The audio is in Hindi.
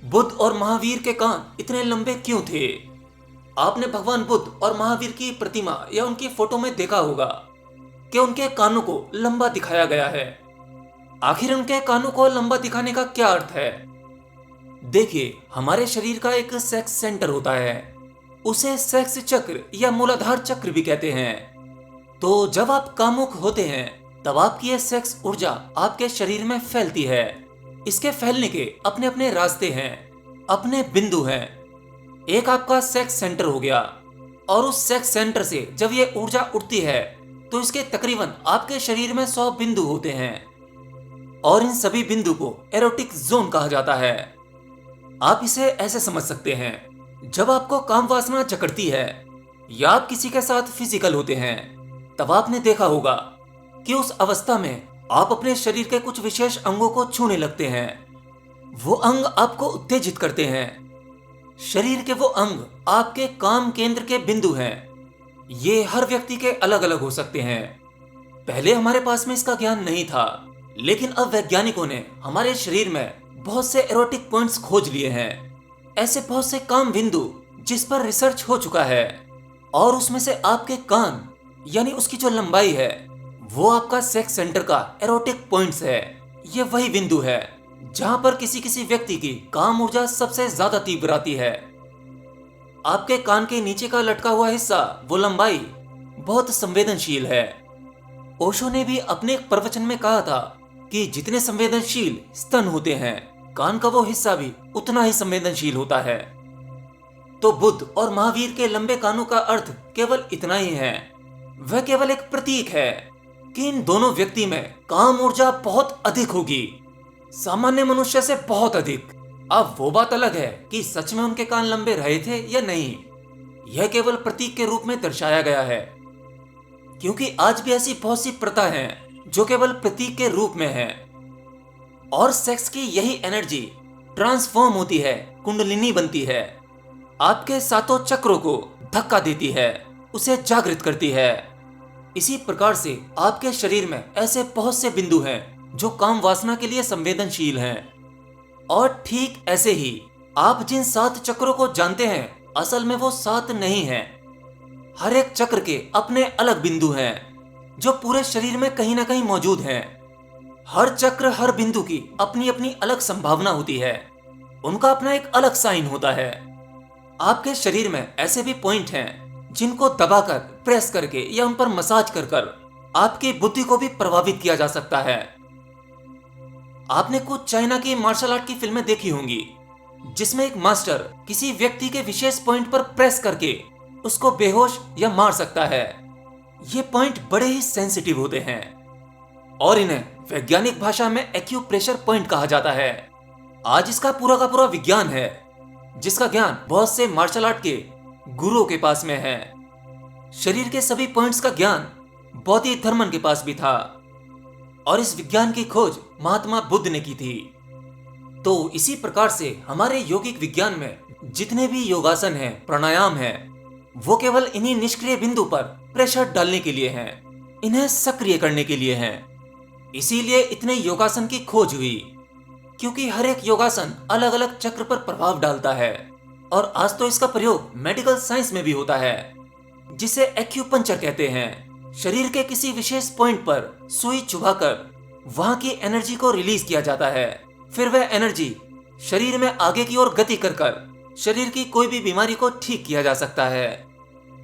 बुद्ध और महावीर के कान इतने लंबे क्यों थे? आपने भगवान बुद्ध और महावीर की प्रतिमा या उनकी फोटो में देखा होगा कि उनके कानों को लंबा दिखाया गया है। आखिर उनके कानों को लंबा दिखाने का क्या अर्थ है? देखिए, हमारे शरीर का एक सेक्स सेंटर होता है। उसे सेक्स चक्र या मूलाधार चक्र भी कहते हैं। तो जब आप कामुक होते हैं तब आपकी ये सेक्स ऊर्जा आपके शरीर में फैलती है। इसके फैलने के अपने अपने रास्ते हैं, अपने बिंदु हैं। एक आपका सेक्स सेंटर हो गया, और उस सेक्स सेंटर से जब ये ऊर्जा उठती है तो इसके तकरीबन आपके शरीर में 100 बिंदु होते हैं, और इन सभी बिंदु को एरोटिक जोन कहा जाता है। आप इसे ऐसे समझ सकते हैं, जब आपको काम वासना जकड़ती है या आप किसी के साथ फिजिकल होते हैं तब आपने देखा होगा कि उस अवस्था में आप अपने शरीर के कुछ विशेष अंगों को छूने लगते हैं। वो अंग आपको उत्तेजित करते हैं। शरीर के वो अंग आपके काम केंद्र के बिंदु हैं। ये हर व्यक्ति के अलग अलग हो सकते हैं। पहले हमारे पास में इसका ज्ञान नहीं था, लेकिन अब वैज्ञानिकों ने हमारे शरीर में बहुत से एरोटिक पॉइंट्स खोज लिए हैं। ऐसे बहुत से काम बिंदु जिस पर रिसर्च हो चुका है, और उसमें से आपके कान यानी उसकी जो लंबाई है वो आपका सेक्स सेंटर का एरोटिक पॉइंट्स है। ये वही बिंदु है जहां पर किसी किसी व्यक्ति की काम ऊर्जा सबसे ज्यादा तीव्र आती है। आपके कान के नीचे का लटका हुआ हिस्सा, वो लंबाई बहुत संवेदनशील है। ओशो ने भी अपने एक प्रवचन में कहा था कि जितने संवेदनशील स्तन होते हैं, कान का वो हिस्सा भी उतना ही संवेदनशील होता है। तो बुद्ध और महावीर के लंबे कानों का अर्थ केवल इतना ही है। वह केवल एक प्रतीक है कि इन दोनों व्यक्ति में काम ऊर्जा बहुत अधिक होगी, सामान्य मनुष्य से बहुत अधिक। अब वो बात अलग है कि सच में उनके कान लंबे रहे थे या नहीं। यह केवल प्रतीक के रूप में दर्शाया गया है, क्योंकि आज भी ऐसी बहुत सी प्रथा हैं जो केवल प्रतीक के रूप में है। और सेक्स की यही एनर्जी ट्रांसफॉर्म होती है, कुंडलिनी बनती है, आपके सातों चक्रों को धक्का देती है, उसे जागृत करती है। इसी प्रकार से आपके शरीर में ऐसे बहुत से बिंदु हैं जो काम वासना के लिए संवेदनशील हैं। और ठीक ऐसे ही आप जिन 7 चक्रों को जानते हैं, असल में वो 7 नहीं हैं। हर एक चक्र के अपने अलग बिंदु हैं जो पूरे शरीर में कहीं ना कहीं मौजूद हैं। हर चक्र, हर बिंदु की अपनी अपनी अलग संभावना होती है, उनका अपना एक अलग साइन होता है। आपके शरीर में ऐसे भी पॉइंट हैं जिनको दबाकर, प्रेस करके या उन पर मसाज कर कर आपकी बुद्धि को भी प्रभावित किया जा सकता है। आपने कुछ चाइना की मार्शल आर्ट की फिल्में देखी होंगी, जिसमें एक मास्टर किसी व्यक्ति के विशेष पॉइंट पर प्रेस करके उसको बेहोश या मार सकता है। ये पॉइंट बड़े ही सेंसिटिव होते हैं, और इन्हें वैज्ञानिक भाषा में एक्यूप्रेशर पॉइंट कहा जाता है। आज इसका पूरा का पूरा विज्ञान है, जिसका ज्ञान बहुत से मार्शल आर्ट के गुरुओं के पास में है। शरीर के सभी पॉइंट्स का ज्ञान बौद्ध धर्मन के पास भी था, और इस विज्ञान की खोज महात्मा बुद्ध ने की थी। तो इसी प्रकार से हमारे यौगिक विज्ञान में जितने भी योगासन हैं, प्राणायाम हैं, वो केवल इन्हीं निष्क्रिय बिंदु पर प्रेशर डालने के लिए हैं, इन्हें सक्रिय करने के लिए हैं। इसीलिए इतने योगासन की खोज हुई, क्योंकि हर एक योगासन अलग अलग चक्र पर प्रभाव डालता है। और आज तो इसका प्रयोग मेडिकल साइंस में भी होता है, जिसे एक्यूपंक्चर कहते हैं। शरीर के किसी विशेष पॉइंट पर सुई चुभाकर वहां की एनर्जी को रिलीज किया जाता है। फिर वह एनर्जी शरीर में आगे की ओर गति कर कर शरीर की कोई भी बीमारी को ठीक किया जा सकता है।